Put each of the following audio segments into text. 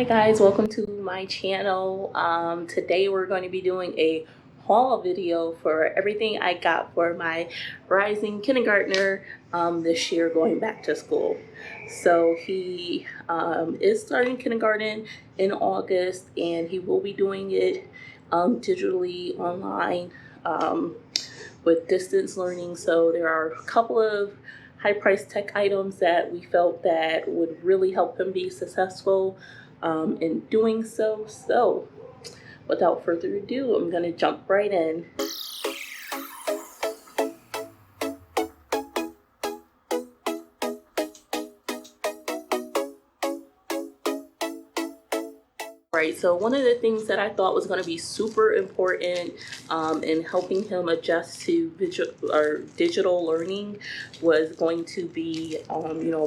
Hi guys, welcome to my channel. Today we're going to be doing a haul video for everything I got for my rising kindergartner this year going back to school. So he is starting kindergarten in August, and he will be doing it digitally online with distance learning. So there are a couple of high-priced tech items that we felt that would really help him be successful in doing so. So without further ado, I'm going to jump right in. Right, so one of the things that I thought was going to be super important in helping him adjust to digital learning was going to be,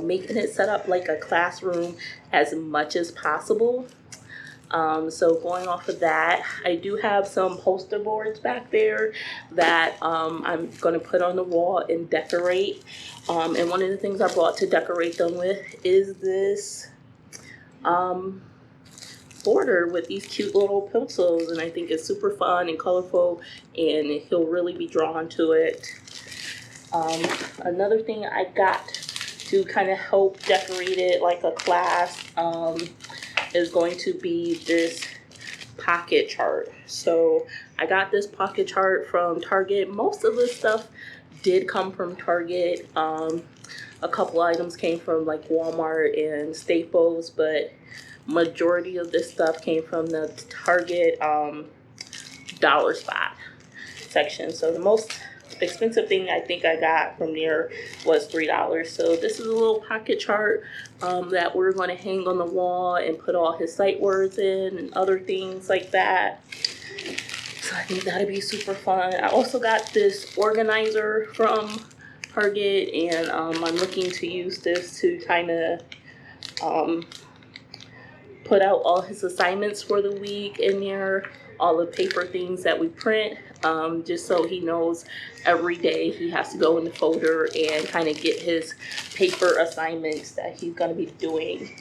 making it set up like a classroom as much as possible. So going off of that, I do have some poster boards back there that I'm going to put on the wall and decorate. And one of the things I brought to decorate them with is this border with these cute little pencils, and I think it's super fun and colorful, and he'll really be drawn to it. Another thing I got to kind of help decorate it like a class is going to be this pocket chart. So I got this pocket chart from Target. Most of this stuff did come from Target. A couple items came from like Walmart and Staples, but majority of this stuff came from the Target dollar spot section. So the most expensive thing I think I got from there was $3. So this is a little pocket chart that we're going to hang on the wall and put all his sight words in and other things like that. So I think that'd be super fun. I also got this organizer from Target, and I'm looking to use this to kind of put out all his assignments for the week in there, all the paper things that we print, just so he knows every day he has to go in the folder and kind of get his paper assignments that he's going to be doing.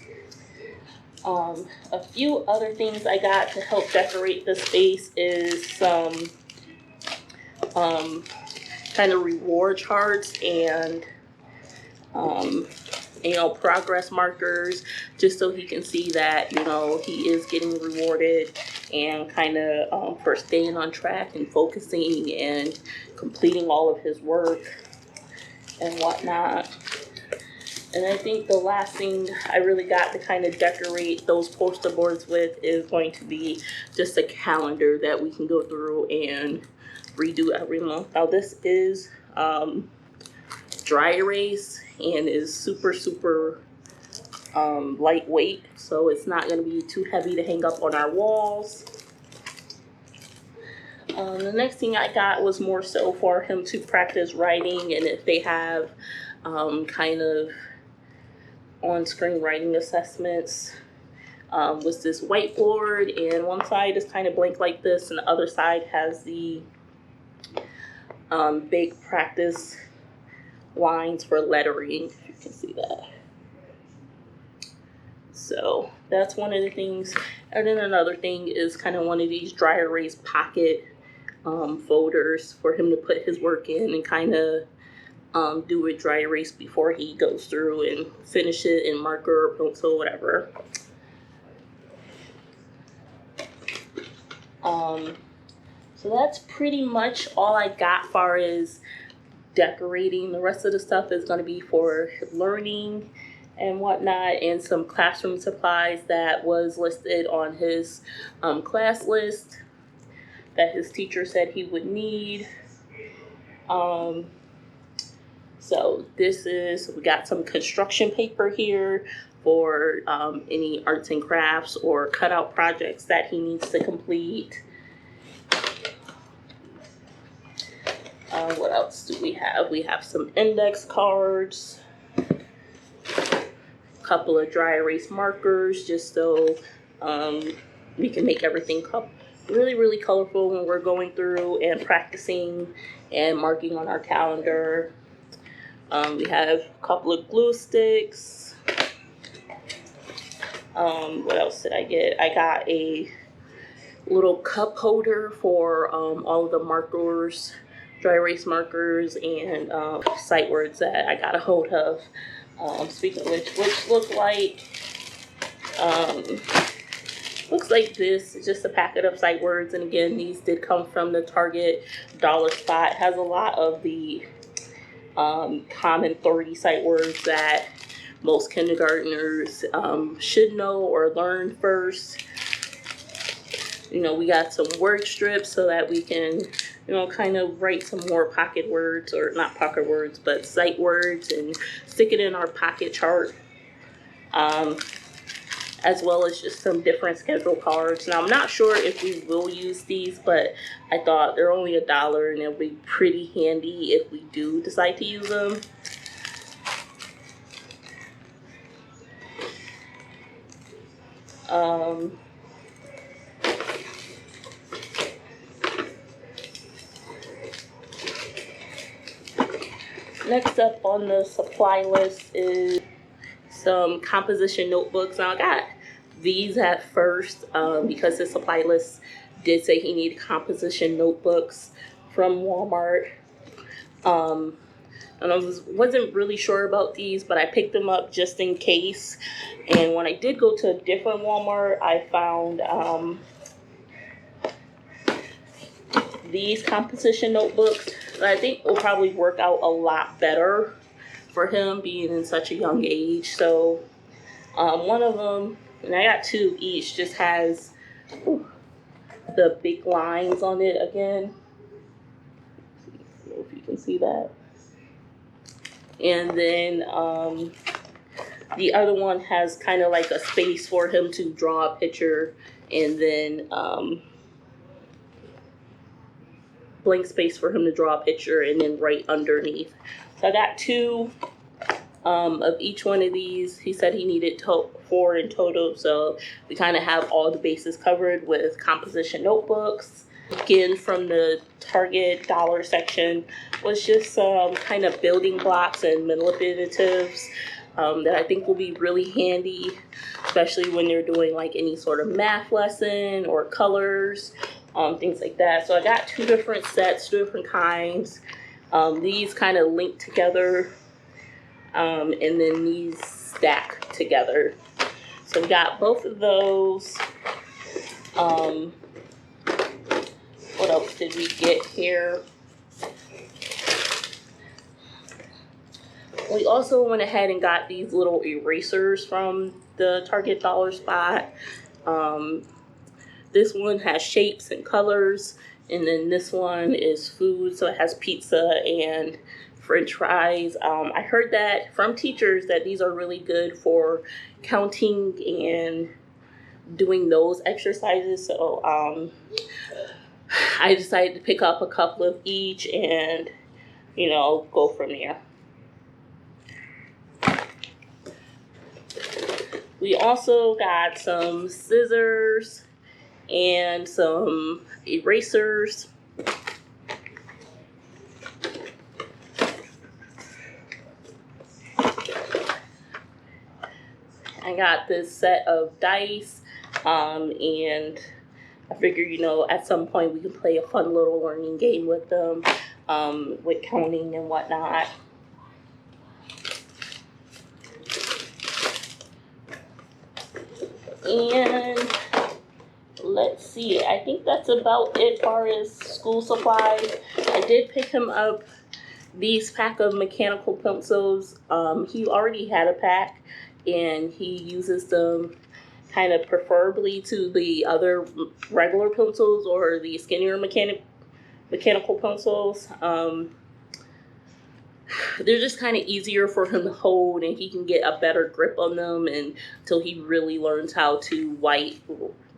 A few other things I got to help decorate the space is some kind of reward charts and progress markers, just so he can see that, he is getting rewarded, and kind of for staying on track and focusing and completing all of his work and whatnot. And I think the last thing I really got to kind of decorate those poster boards with is going to be just a calendar that we can go through and redo every month. Now this is dry erase and is super lightweight, so it's not going to be too heavy to hang up on our walls. The next thing I got was more so for him to practice writing, and if they have kind of on-screen writing assessments, was this whiteboard, and one side is kind of blank like this and the other side has the big practice lines for lettering, if you can see that. So that's one of the things. And then another thing is kind of one of these dry erase pocket folders for him to put his work in and kind of do a dry erase before he goes through and finish it in marker or pencil, whatever. So that's pretty much all I got far as decorating. The rest of the stuff is going to be for learning and whatnot, and some classroom supplies that was listed on his class list that his teacher said he would need. So we got some construction paper here for any arts and crafts or cutout projects that he needs to complete. What else do we have? We have some index cards, a couple of dry erase markers, just so we can make everything really colorful when we're going through and practicing and marking on our calendar. We have a couple of glue sticks, What else did I get? I got a little cup holder for all of the markers, dry erase markers, and sight words that I got a hold of. Speaking of which looks like this is just a packet of sight words, and again, these did come from the Target dollar spot. It has a lot of the common 30 sight words that most kindergartners should know or learn first. You know, we got some word strips so that we can, you know, kind of write some more pocket words, or not pocket words, but sight words, and stick it in our pocket chart. As well as just some different schedule cards. Now, I'm not sure if we will use these, but I thought they're only $1 and it'll be pretty handy if we do decide to use them. Next up on the supply list is some composition notebooks. Now, I got these at first because the supply list did say he needed composition notebooks from Walmart. And I wasn't really sure about these, but I picked them up just in case. And when I did go to a different Walmart, I found these composition notebooks that I think will probably work out a lot better for him being in such a young age. So one of them, and I got two each, just has the big lines on it again. I don't know if you can see that. And then the other one has kind of like a space for him to draw a picture, and then blank space for him to draw a picture, and then right underneath. So I got two of each one of these. He said he needed 4 in total, so we kind of have all the bases covered with composition notebooks. Again, from the Target dollar section was just some kind of building blocks and manipulatives that I think will be really handy, especially when you're doing like any sort of math lesson or colors, things like that. So I got 2 different sets, 2 different kinds. These kind of link together, and then these stack together. So we got both of those. What else did we get here? We also went ahead and got these little erasers from the Target dollar spot. This one has shapes and colors, and then this one is food, so it has pizza and French fries. I heard that from teachers that these are really good for counting and doing those exercises. So I decided to pick up a couple of each and, you know, go from there. We also got some scissors and some erasers. I got this set of dice, and I figured, you know, at some point we can play a fun little learning game with them, with counting and whatnot. And let's see, I think that's about it as far as school supplies. I did pick him up these pack of mechanical pencils. He already had a pack, and he uses them kind of preferably to the other regular pencils or the skinnier mechanical pencils. They're just kind of easier for him to hold, and he can get a better grip on them until he really learns how to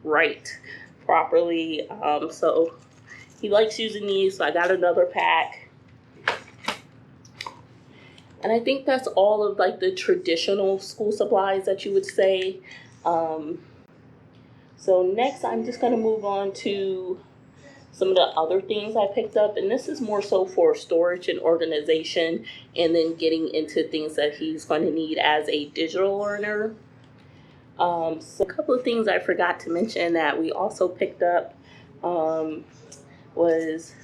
write properly. So he likes using these, so I got another pack. And I think that's all of like the traditional school supplies that you would say. So next I'm just going to move on to some of the other things I picked up, and this is more so for storage and organization, and then getting into things that he's going to need as a digital learner. So a couple of things I forgot to mention that we also picked up was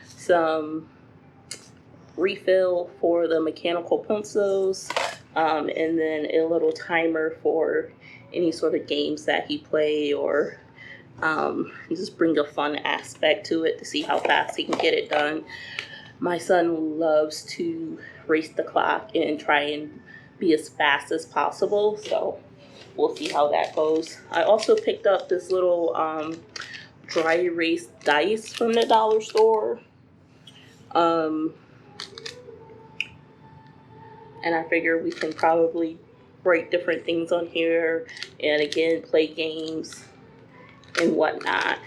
some refill for the mechanical pencils, and then a little timer for any sort of games that he play, or just bring a fun aspect to it to see how fast he can get it done. My son loves to race the clock and try and be as fast as possible, so we'll see how that goes. I also picked up this little dry erase dice from the dollar store. And I figure we can probably write different things on here and again play games and whatnot.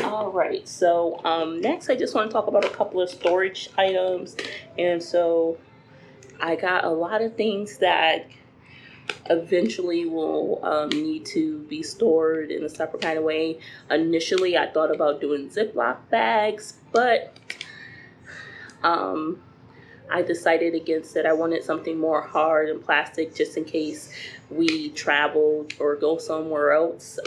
Alright, so next I just want to talk about a couple of storage items. And so I got a lot of things that eventually will need to be stored in a separate kind of way. Initially I thought about doing Ziploc bags, but I decided against it. I wanted something more hard and plastic just in case we traveled or go somewhere else.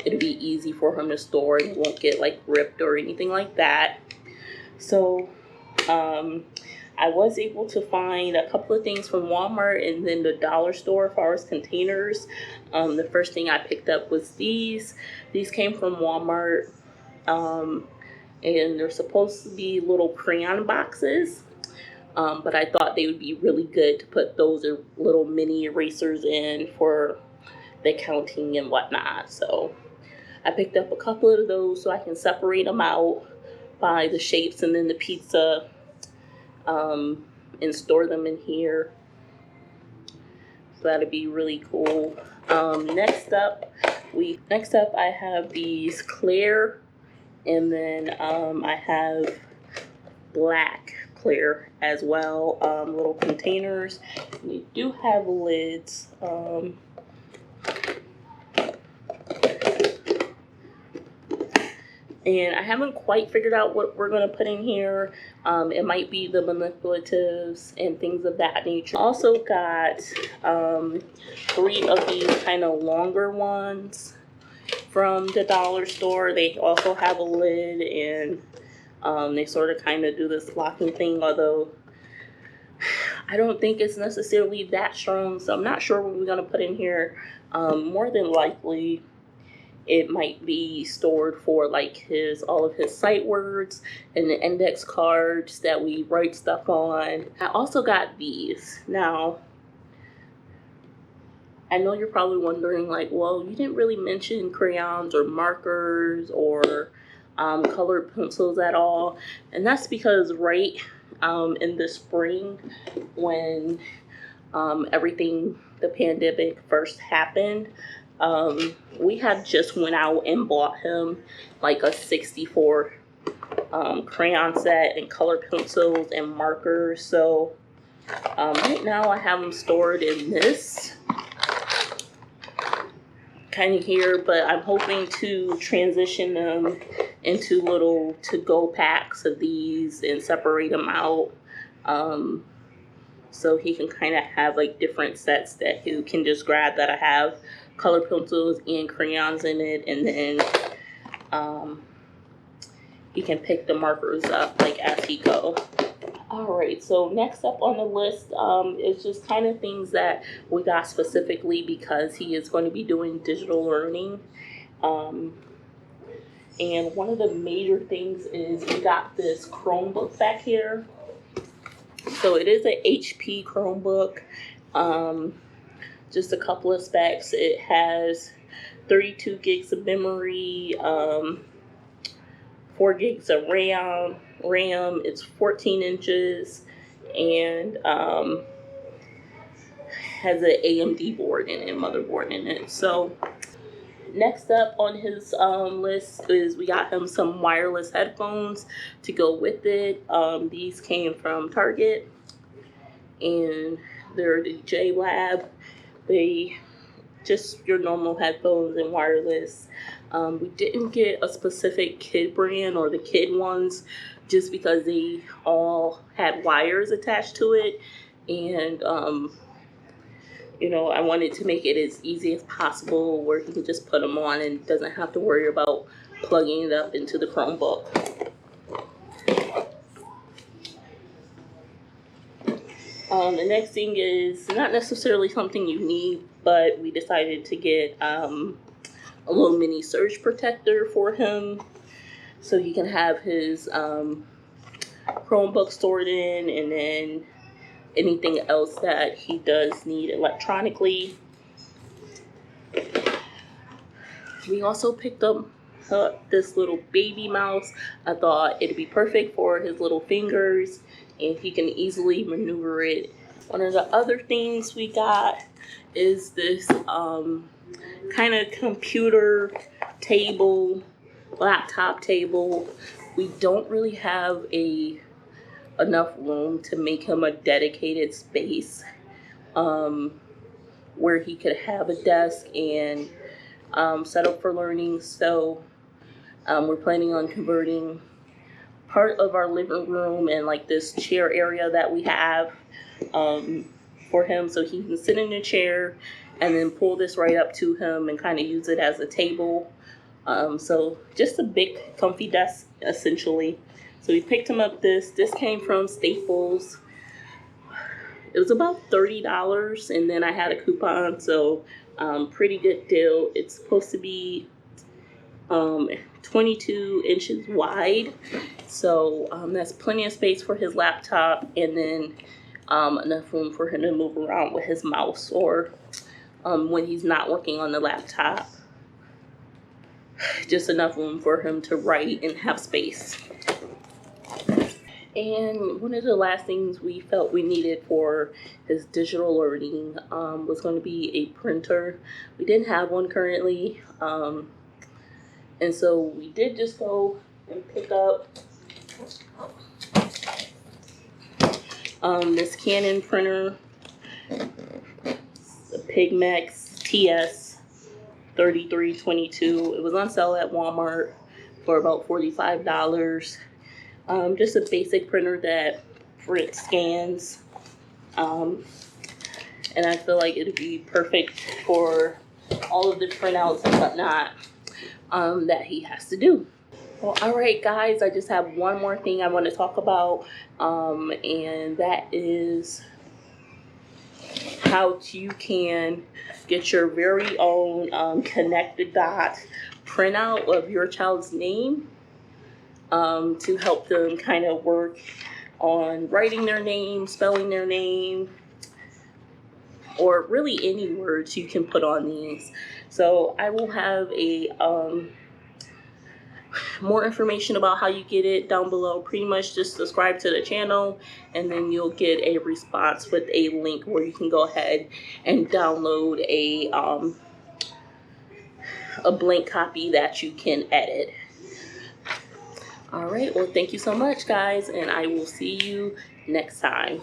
It'll be easy for him to store and it won't get like ripped or anything like that. So I was able to find a couple of things from Walmart and then the dollar store as far as containers. The first thing I picked up was these. These came from Walmart. And they're supposed to be little crayon boxes, but I thought they would be really good to put those little mini erasers in for the counting and whatnot. So I picked up a couple of those so I can separate them out by the shapes and then the pizza, and store them in here. So that'd be really cool. Next up I have these clear, and then I have black clear as well, little containers. We do have lids. And I haven't quite figured out what we're going to put in here. It might be the manipulatives and things of that nature. Also got 3 of these kind of longer ones from the dollar store. They also have a lid, and they sort of kind of do this locking thing, although I don't think it's necessarily that strong, so I'm not sure what we're going to put in here. More than likely it might be stored for like all of his sight words and the index cards that we write stuff on. I also got these. Now I know you're probably wondering, like, well, you didn't really mention crayons or markers or colored pencils at all. And that's because right in the spring, when the pandemic first happened, we had just went out and bought him like a 64 crayon set and colored pencils and markers. So right now I have them stored in this kind of here, but I'm hoping to transition them into little to-go packs of these and separate them out, so he can kind of have like different sets that he can just grab that I have colored pencils and crayons in it, and then he can pick the markers up like as he go. Alright, so next up on the list is just kind of things that we got specifically because he is going to be doing digital learning. And one of the major things is we got this Chromebook back here. So it is an HP Chromebook. Just a couple of specs. It has 32 gigs of memory, 4 gigs of RAM. It's 14 inches and has an AMD board in it, motherboard in it. So next up on his list is we got him some wireless headphones to go with it. These came from Target, and they're the JLab. They just your normal headphones and wireless. We didn't get a specific kid brand or the kid ones just because they all had wires attached to it, and you know, I wanted to make it as easy as possible where he can just put them on and doesn't have to worry about plugging it up into the Chromebook. The next thing is not necessarily something you need, but we decided to get a little mini surge protector for him so he can have his Chromebook stored in, and then anything else that he does need electronically. We also picked up this little baby mouse. I thought it'd be perfect for his little fingers and he can easily maneuver it. One of the other things we got is this kind of computer table, laptop table. We don't really have enough room to make him a dedicated space where he could have a desk and set up for learning. So we're planning on converting part of our living room and like this chair area that we have for him, so he can sit in the chair and then pull this right up to him and kind of use it as a table. So just a big comfy desk essentially. So we picked him up this came from Staples. It was about $30, and then I had a coupon, so pretty good deal. It's supposed to be 22 inches wide, so that's plenty of space for his laptop, and then enough room for him to move around with his mouse, or when he's not working on the laptop, just enough room for him to write and have space. And one of the last things we felt we needed for his digital learning was going to be a printer. We didn't have one currently, and so we did just go and pick up this Canon printer, the Pigmex TS 3322. It was on sale at Walmart for about $45. Just a basic printer that print scans, and I feel like it'd be perfect for all of the printouts and whatnot that he has to do. Well, all right, guys, I just have one more thing I want to talk about, and that is how you can get your very own connected dot printout of your child's name. To help them kind of work on writing their name, spelling their name, or really any words you can put on these. So I will have a more information about how you get it down below. Pretty much just subscribe to the channel, and then you'll get a response with a link where you can go ahead and download a blank copy that you can edit. All right, well, thank you so much, guys, and I will see you next time.